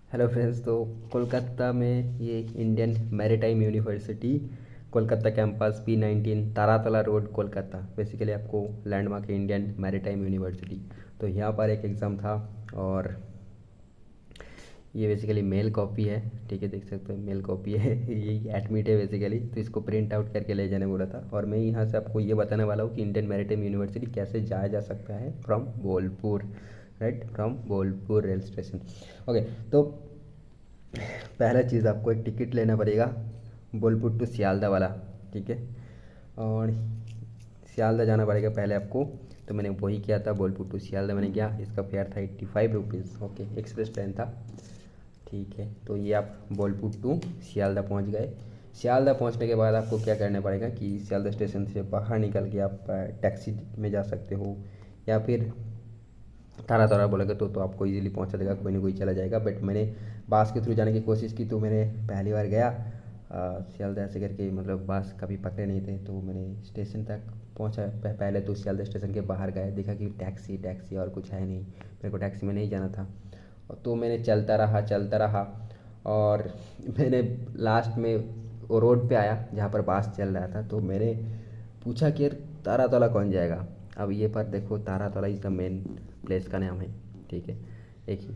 Hello friends. तो कोलकाता में ये Indian maritime university Kolkata campus P19 Taratala road Kolkata basically आपको लैंडमार्क है इंडियन मैरीटाइम यूनिवर्सिटी। तो यहाँ पर एक एग्ज़ाम था और ये बेसिकली मेल कॉपी है। ठीक है, देख सकते हो मेल कॉपी है ये एडमिट है बेसिकली। तो इसको प्रिंट आउट करके ले जाने बोला था और मैं यहाँ से आपको ये बताने वाला हूँ कि इंडियन मैरीटाइम यूनिवर्सिटी कैसे जाया जा सकता है from Bolpur, right, from Bolpur rail station. Okay, तो पहला चीज़ आपको एक टिकट लेना पड़ेगा बोलपुर टू सियालदा वाला। ठीक है, और सियालदा जाना पड़ेगा पहले आपको। तो मैंने वही किया था, बोलपुर टू सियालदा मैंने किया। इसका फेयर था 85 रुपीज़। ओके, एक्सप्रेस ट्रेन था। ठीक है, तो ये आप बोलपुर टू सियालदा पहुंच गए। सियालदा पहुंचने के बाद आपको क्या करना पड़ेगा कि सियालदा स्टेशन से बाहर निकल के आप टैक्सी में जा सकते हो या फिर तारा तारा बोलेगा तो आपको इजीली पहुंचा देगा, कोई ना कोई चला जाएगा। बट मैंने बास के थ्रू जाने की कोशिश की तो मैंने पहली बार गया सियालदा ऐसे करके, मतलब बास कभी पकड़े नहीं थे। तो मैंने स्टेशन तक पहुंचा। पहले तो सियालदा स्टेशन के बाहर गए, देखा कि टैक्सी टैक्सी और कुछ है नहीं, मेरे को टैक्सी में नहीं जाना था। और तो मैंने चलता रहा और मैंने लास्ट में वो रोड पे आया जहाँ पर बास चल रहा था। तो मैंने पूछा कि यार तारा तोला कौन जाएगा। अब ये पर देखो, तारा तोला इज़ द मेन प्लेस का नाम है। ठीक है, एक ही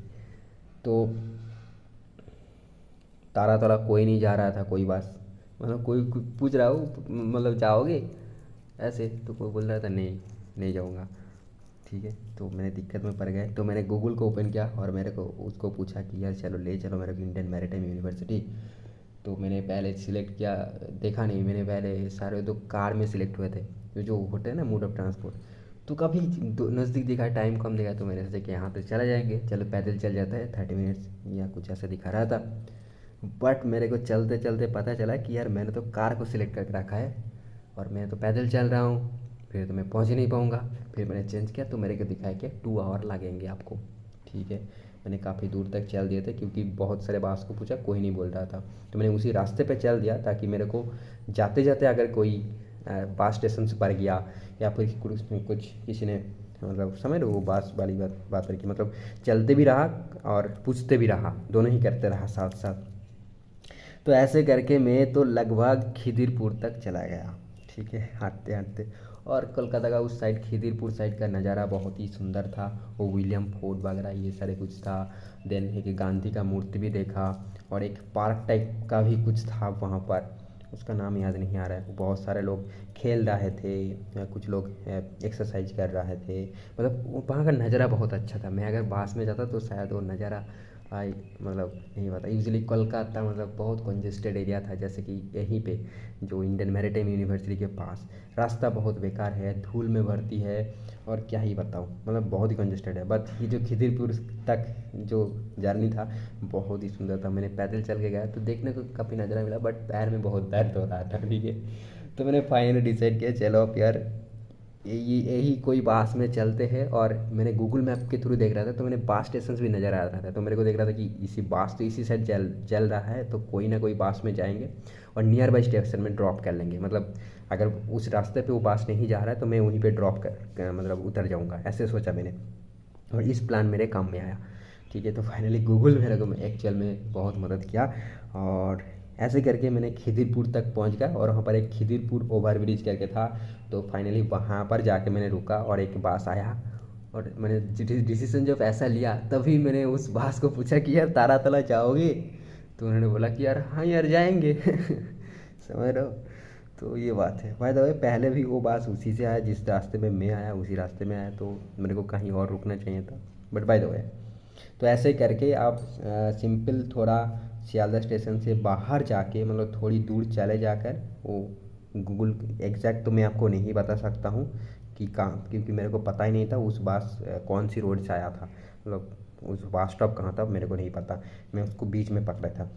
तो तारा तोला कोई नहीं जा रहा था, कोई बास, मतलब कोई पूछ रहा हो मतलब जाओगे ऐसे, तो कोई बोल रहा था नहीं नहीं जाऊँगा। ठीक है, तो मैंने दिक्कत में पड़ गए। तो मैंने गूगल को ओपन किया और मेरे को उसको पूछा कि यार चलो ले चलो मेरे को इंडियन मैरीटाइम यूनिवर्सिटी। तो मैंने पहले सिलेक्ट किया, देखा नहीं मैंने, पहले सारे तो कार में सिलेक्ट हुए थे जो होते हैं ना मोड ऑफ ट्रांसपोर्ट। तो काफ़ी नज़दीक दिखा, टाइम कम दिखा, तो मैंने सोचा कि यहाँ तो चला जाएंगे, चलो पैदल चल जाता है 30 मिनट्स या कुछ ऐसा दिखा रहा था। बट मेरे को चलते चलते पता चला कि यार मैंने तो कार को सिलेक्ट करके रखा है और मैं तो पैदल चल रहा हूँ, फिर तो मैं पहुँच ही नहीं पाऊँगा। फिर मैंने चेंज किया तो मेरे को दिखाया कि 2 आवर लगेंगे आपको। ठीक है, मैंने काफ़ी दूर तक चल दिए थे क्योंकि बहुत सारे बास को पूछा, कोई नहीं बोल रहा था। तो मैंने उसी रास्ते पे चल दिया ताकि मेरे को जाते जाते अगर कोई बास स्टेशन से पर गया या फिर कुछ किसी ने, मतलब समझ लो वो बास वाली बात पर की, मतलब चलते भी रहा और पूछते भी रहा, दोनों ही करते रहा साथ साथ। तो ऐसे करके मैं तो लगभग खिदिरपुर तक चला गया। ठीक है, हाँटते हाँटते। और कोलकाता का उस साइड खिदिरपुर साइड का नज़ारा बहुत ही सुंदर था। वो विलियम फोर्ट वगैरह ये सारे कुछ था। देन एक गांधी का मूर्ति भी देखा और एक पार्क टाइप का भी कुछ था वहाँ पर, उसका नाम याद नहीं आ रहा है। बहुत सारे लोग खेल रहे थे या कुछ लोग एक्सरसाइज कर रहे थे, मतलब वहाँ का नज़ारा बहुत अच्छा था। मैं अगर बास में जाता तो शायद वो नज़ारा आई, मतलब नहीं पता। यूजुअली कोलकाता मतलब बहुत कंजेस्टेड एरिया था, जैसे कि यहीं पे जो इंडियन मैरीटाइम यूनिवर्सिटी के पास रास्ता बहुत बेकार है, धूल में भरती है और क्या ही बताऊँ, मतलब बहुत ही कंजेस्टेड है। बट ये जो खिदिरपुर तक जो जर्नी था बहुत ही सुंदर था। मैंने पैदल चल के गया तो देखने को काफ़ी नज़ारा मिला, बट पैर में बहुत दर्द हो रहा था। ठीक है, तो मैंने फाइनली डिसाइड किया चलो अब यार यही यही कोई बास में चलते हैं। और मैंने गूगल मैप के थ्रू देख रहा था तो मैंने बास स्टेशन भी नज़र आ रहा था। तो मेरे को देख रहा था कि इसी बास तो इसी साइड चल रहा है, तो कोई ना कोई बास में जाएंगे और नियर बाई स्टेशन में ड्रॉप कर लेंगे। मतलब अगर उस रास्ते पे वो बास नहीं जा रहा है तो मैं वहीं पे ड्रॉप मतलब उतर जाऊँगा, ऐसे सोचा मैंने। और इस प्लान मेरे काम में आया। ठीक है, तो फाइनली गूगल मेरे को एक्चुअल में बहुत मदद किया और ऐसे करके मैंने खिदिरपुर तक पहुंच गया। और वहाँ पर एक खिदिरपुर ओवर ब्रिज करके था, तो फाइनली वहाँ पर जाके मैंने रुका और एक बास आया। और मैंने डिसीजन जब ऐसा लिया तभी मैंने उस बास को पूछा कि यार तारातला जाओगे। तो उन्होंने बोला कि यार हाँ यार जाएंगे समझ रहे हो। तो ये बात है। बाय द वे पहले भी वो बास उसी से आया जिस रास्ते में मैं आया, उसी रास्ते में आया, तो मेरे को कहीं और रुकना चाहिए था। बट बाय द वे, तो ऐसे करके आप सिंपल थोड़ा सियालदा स्टेशन से बाहर जाके, मतलब थोड़ी दूर चले जाकर वो गूगल एग्जैक्ट तो मैं आपको नहीं बता सकता हूँ कि कहाँ, क्योंकि मेरे को पता ही नहीं था उस बास कौन सी रोड से आया था, मतलब उस बास स्टॉप कहाँ था मेरे को नहीं पता, मैं उसको बीच में पकड़ा था।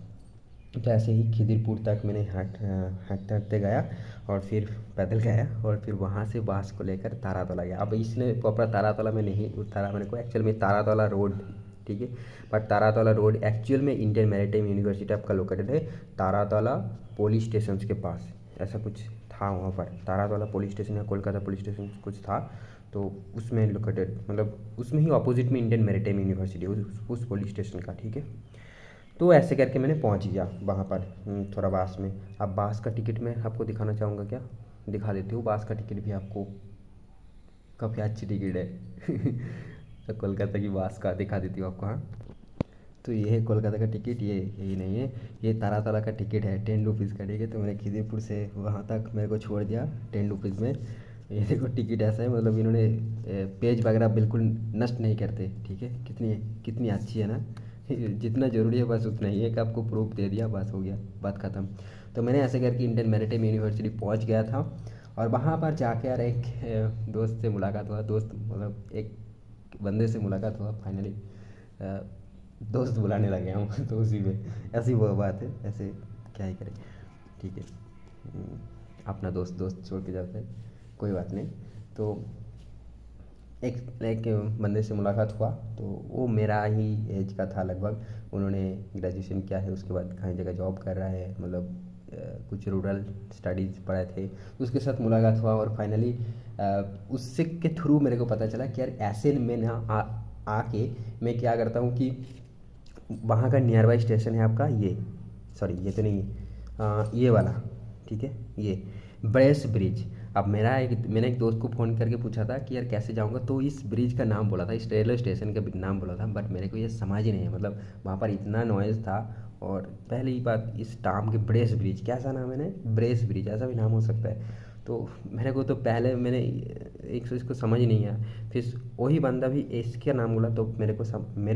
तो ऐसे ही खिदिरपुर तक मैंने हाँटते हाँटते गया और फिर पैदल गया और फिर वहाँ से बास को लेकर तारातला गया। अब इसने प्रॉपर तारातला में नहीं उतारा मेरे को, एक्चुअल में तारातला रोड। ठीक है, बट तारातला रोड एक्चुअल में इंडियन मैरीटाइम यूनिवर्सिटी आपका लोकेटेड है तारातला पुलिस स्टेशन के पास, ऐसा कुछ था वहाँ पर। तारातला पुलिस स्टेशन या कोलकाता पुलिस स्टेशन कुछ था, तो उसमें लोकेटेड, मतलब उसमें ही अपोजिट में इंडियन मैरीटाइम यूनिवर्सिटी उस पुलिस स्टेशन का। ठीक है, तो ऐसे करके मैंने पहुंच गया वहाँ पर थोड़ा बास में। अब बास का टिकट मैं आपको दिखाना चाहूँगा, क्या दिखा देती हूँ। बास का टिकट भी आपको काफ़ी अच्छी टिकट है। तो कोलकाता की बास का दिखा देती हूँ आपको। हाँ, तो ये है कोलकाता का टिकट, ये नहीं है, ये तारा तारा का टिकट है 10 रुपीज़ का। ठीक है, तो मैंने खिदीपुर से वहाँ तक मेरे को छोड़ दिया 10 रुपीज़ में। ये देखो टिकट ऐसा है, मतलब इन्होंने पेज वगैरह बिल्कुल नष्ट नहीं करते। ठीक है, कितनी कितनी अच्छी है ना। जितना ज़रूरी है बस उतना ही है कि आपको प्रूफ दे दिया, बस हो गया, बात ख़त्म। तो मैंने ऐसे करके इंडियन मैरिटाइम यूनिवर्सिटी पहुँच गया था। और वहाँ पर जाके यार एक दोस्त से मुलाकात हुआ, दोस्त मतलब एक बंदे से मुलाकात हुआ फाइनली। दोस्त बुलाने लगे हम। तो उसी में ऐसी वो बात है, ऐसे क्या ही करें। ठीक है, अपना दोस्त दोस्त छोड़ के जाते हैं, कोई बात नहीं। तो एक एक बंदे से मुलाकात हुआ, तो वो मेरा ही एज का था लगभग। उन्होंने ग्रेजुएशन किया है, उसके बाद कहीं जगह जॉब कर रहा है, मतलब कुछ रूरल स्टडीज़ पढ़े थे। उसके साथ मुलाकात हुआ और फाइनली उससे के थ्रू मेरे को पता चला कि यार ऐसे में ना आके मैं क्या करता हूँ कि वहाँ का नियर बाई स्टेशन है आपका ये, सॉरी ये तो नहीं है, ये वाला, ठीक है, ये ब्रेस ब्रिज। अब मैंने एक दोस्त को फ़ोन करके पूछा था कि यार कैसे जाऊँगा, तो इस ब्रिज का नाम बोला था, इस रेलवे स्टेशन का भी नाम बोला था, बट मेरे को ये समझ ही नहीं है, मतलब वहाँ पर इतना नॉइज़ था। और पहली बात, इस टाम के ब्रेस ब्रिज, कैसा नाम है ना, ब्रेस ब्रिज ऐसा भी नाम हो सकता है। तो मेरे को तो पहले मैंने एक सौ इसको समझ नहीं आया। फिर वही बंदा भी इसका नाम बोला, तो मेरे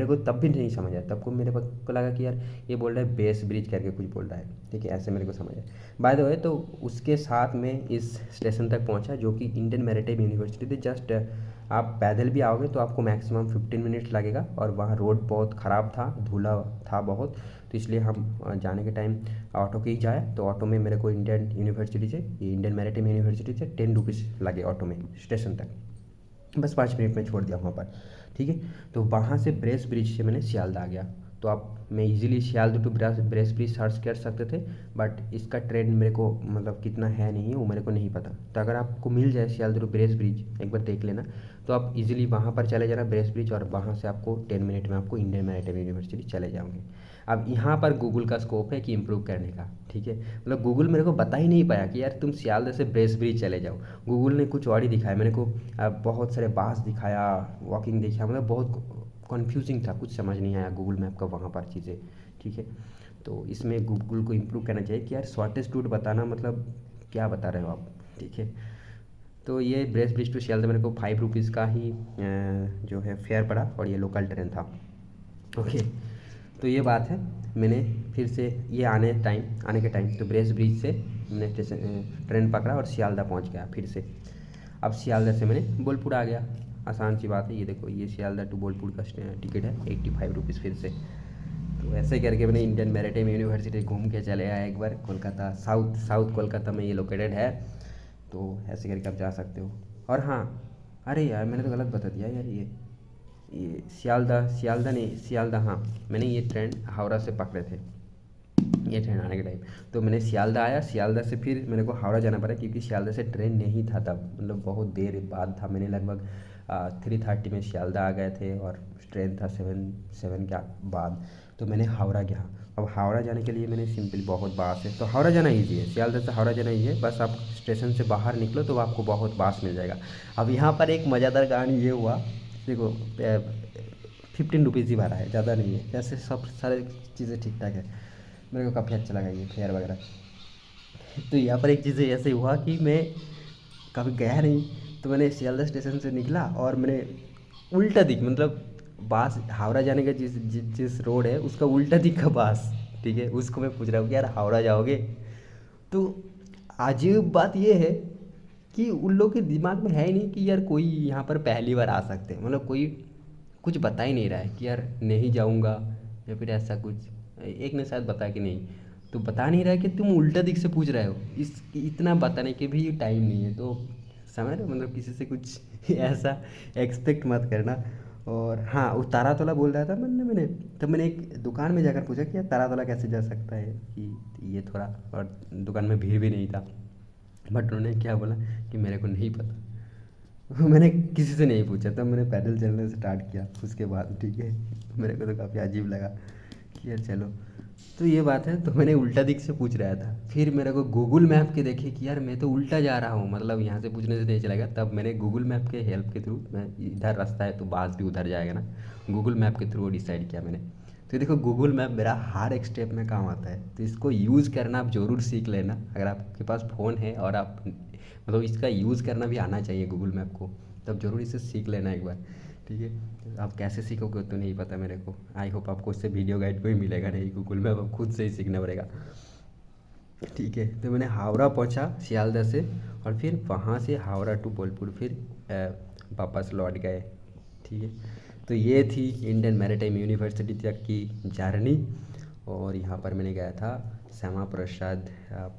को तब भी नहीं समझ आया। तब को मेरे को लगा कि यार ये बोल रहा है बेस ब्रिज करके कुछ बोल रहा है। ठीक है, ऐसे मेरे को समझ आया। बाय द वे, तो उसके साथ में इस स्टेशन तक पहुंचा, जो कि इंडियन मैरिटाइम यूनिवर्सिटी थी। जस्ट आप पैदल भी आओगे तो आपको मैक्सिमम 15 मिनट लगेगा, और वहाँ रोड बहुत ख़राब था, धूला था बहुत। तो इसलिए हम जाने के टाइम ऑटो के ही जाए। तो ऑटो में मेरे को इंडियन यूनिवर्सिटी से, ये इंडियन मैरिटाइम यूनिवर्सिटी से 10 रुपीज़ लगे ऑटो में स्टेशन तक। बस 5 मिनट में छोड़ दिया वहाँ पर। ठीक है, तो वहाँ से ब्रेस ब्रिज से मैंने सियालदह आ गया। तो आप मैं easily Sealdah to Brace Bridge search कर सकते थे, बट इसका ट्रेंड मेरे को मतलब कितना है नहीं है वो मेरे को नहीं पता। तो अगर आपको मिल जाए सियालदह टू ब्रेस ब्रिज, एक बार देख लेना। तो आप इजीली वहाँ पर चले जाना ब्रेस ब्रिज, और वहाँ से आपको 10 मिनट में आपको इंडियन मैरिटाइम यूनिवर्सिटी चले जाओगे। अब यहाँ पर गूगल का स्कोप है कि इम्प्रूव करने का। ठीक है, मतलब गूगल मेरे को बता ही नहीं पाया कि यार तुम सियालदह से ब्रेस ब्रिज चले जाओ। गूगल ने कुछ और ही दिखाया मेरे को, बहुत सारे बास दिखाया, वॉकिंग दिखाया, मतलब बहुत कन्फ्यूजिंग था, कुछ समझ नहीं आया गूगल मैप का वहाँ पर चीज़ें। ठीक है, तो इसमें गूगल को इम्प्रूव करना चाहिए कि यार शॉर्टेस्ट रूट बताना, मतलब क्या बता रहे हो आप। ठीक है, तो ये ब्रेस ब्रिज टू सियालदह मेरे को 5 रुपीज़ का ही जो है फेयर पड़ा, और ये लोकल ट्रेन था। ओके, तो ये बात है। मैंने फिर से ये आने के टाइम तो ब्रेस ब्रिज से मैंने ट्रेन पकड़ा और सियालदह पहुंच गया फिर से। अब सियालदह से मैंने बोलपुर आ गया, आसान सी बात है। ये देखो, ये सियालदह टू बोलपुर का टिकट है 85 रुपीज़ फिर से। तो ऐसे करके मैंने इंडियन मैरिटाइम यूनिवर्सिटी घूम के चले आया एक बार। कोलकाता साउथ साउथ कोलकाता में ये लोकेटेड है। तो ऐसे करके आप जा सकते हो। और हाँ, अरे यार मैंने तो गलत बता दिया यार, ये सियालदह नहीं, सियालदह, हाँ, मैंने ये ट्रेन हावड़ा से पकड़े थे, ये ट्रेन आने के टाइम। तो मैंने सियालदह आया, सियालदह से फिर मेरे को हावड़ा जाना पड़ा, क्योंकि सियालदह से ट्रेन नहीं था तब, मतलब बहुत देर बाद था। मैंने लगभग 3:30 में सियालदह आ गए थे, और ट्रेन था 7 के बाद। तो मैंने हावड़ा गया। अब हावड़ा जाने के लिए मैंने सिंपल, बहुत बास है, तो हावड़ा जाना ईजी है, सियालदह से हावड़ा जाना ईजी है। बस आप स्टेशन से बाहर निकलो तो आपको बहुत बास मिल जाएगा। अब यहाँ पर एक मज़ेदार कहानी ये हुआ, देखो 15 रुपीज़ ही भरा है, ज़्यादा नहीं है, जैसे सब सारे चीज़ें ठीक ठाक है। मेरे को काफ़ी अच्छा लगा ये फेयर वगैरह। तो यहाँ पर एक चीज़ ऐसे हुआ कि मैं कभी गया नहीं, तो मैंने सियालदह स्टेशन से निकला और मैंने उल्टा दिख, मतलब बास हावड़ा जाने का जिस रोड है उसका उल्टा दिखा बास। ठीक है, उसको मैं पूछ रहा हूँ कि यार हावड़ा जाओगे। तो अजीब बात ये है कि उन लोग के दिमाग में है ही नहीं कि यार कोई यहाँ पर पहली बार आ सकते हैं, मतलब कोई कुछ बता ही नहीं रहा है कि यार नहीं जाऊँगा, या फिर ऐसा कुछ। एक ने शायद बताया कि नहीं, तो बता नहीं रहा है कि तुम उल्टा दिख से पूछ रहे हो, इस इतना बताने के भी टाइम नहीं है। तो समझ रहे हो, मतलब किसी से कुछ ऐसा एक्सपेक्ट मत करना। और हाँ, वो तारातोला बोल रहा था मैंने तब मैंने एक दुकान में जाकर पूछा कि यार तारातोला कैसे जा सकता है, कि ये थोड़ा, और दुकान में भीड़ भी नहीं था। बट उन्होंने क्या बोला कि मेरे को नहीं पता। मैंने किसी से नहीं पूछा, तब मैंने पैदल चलना स्टार्ट किया उसके बाद। ठीक है, मेरे को तो काफ़ी अजीब लगा कि यार चलो तो ये बात है, तो मैंने उल्टा दिख से पूछ रहा था, फिर मेरे को गूगल मैप के देखे कि यार मैं तो उल्टा जा रहा हूँ, मतलब यहाँ से पूछने से नहीं चलेगा, तब मैंने गूगल मैप के हेल्प के थ्रू, मैं इधर रास्ता है तो बास भी उधर जाएगा ना, गूगल मैप के थ्रू डिसाइड किया मैंने। तो देखो गूगल मैप मेरा हर एक स्टेप में काम आता है, तो इसको यूज़ करना आप ज़रूर सीख लेना, अगर आपके पास फ़ोन है और आप मतलब इसका यूज़ करना भी आना चाहिए गूगल मैप को, तब ज़रूर इसे सीख लेना एक बार। ठीक है, तो आप कैसे सीखोगे तो नहीं पता मेरे को, आई होप आपको इससे वीडियो गाइड कोई मिलेगा नहीं, गूगल मैप आप खुद से ही सीखना पड़ेगा। ठीक है, तो मैंने हावड़ा पहुंचा सियालदह से, और फिर वहाँ से हावड़ा टू बोलपुर, फिर वापस लौट गए। ठीक है, तो ये थी इंडियन मैरीटाइम यूनिवर्सिटी तक की जर्नी। और यहाँ पर मैंने गया था श्यामा प्रसाद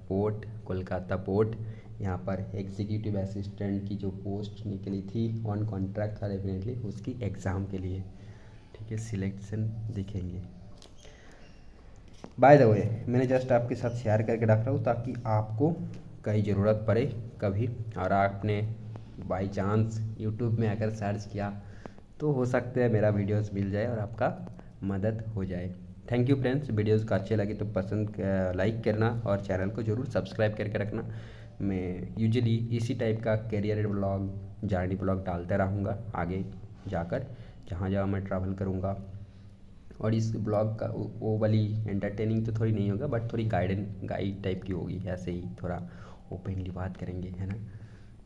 पोर्ट, कोलकाता पोर्ट। यहाँ पर एग्जीक्यूटिव असिस्टेंट की जो पोस्ट निकली थी, ऑन कॉन्ट्रैक्ट था डेफिनेटली, उसकी एग्ज़ाम के लिए। ठीक है, सिलेक्शन दिखेंगे। बाय द वे, मैंने जस्ट आपके साथ शेयर करके रख रहा हूँ ताकि आपको कहीं ज़रूरत पड़े कभी, और आपने बाय चांस यूट्यूब में अगर सर्च किया तो हो सकता है मेरा वीडियोस मिल जाए और आपका मदद हो जाए। थैंक यू फ्रेंड्स, वीडियोस को अच्छे लगे तो पसंद लाइक करना और चैनल को ज़रूर सब्सक्राइब करके रखना। मैं यूजुअली इसी टाइप का करियर ब्लॉग, जर्नी ब्लॉग डालता रहूँगा आगे जाकर, जहाँ जहाँ मैं ट्रैवल करूँगा। और इस ब्लॉग का वो वाली एंटरटेनिंग तो थोड़ी नहीं होगा, बट थोड़ी गाइड टाइप की होगी, ऐसे ही थोड़ा ओपनली बात करेंगे, है ना।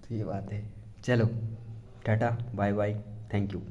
तो ये बात है, चलो tata bye bye, thank you.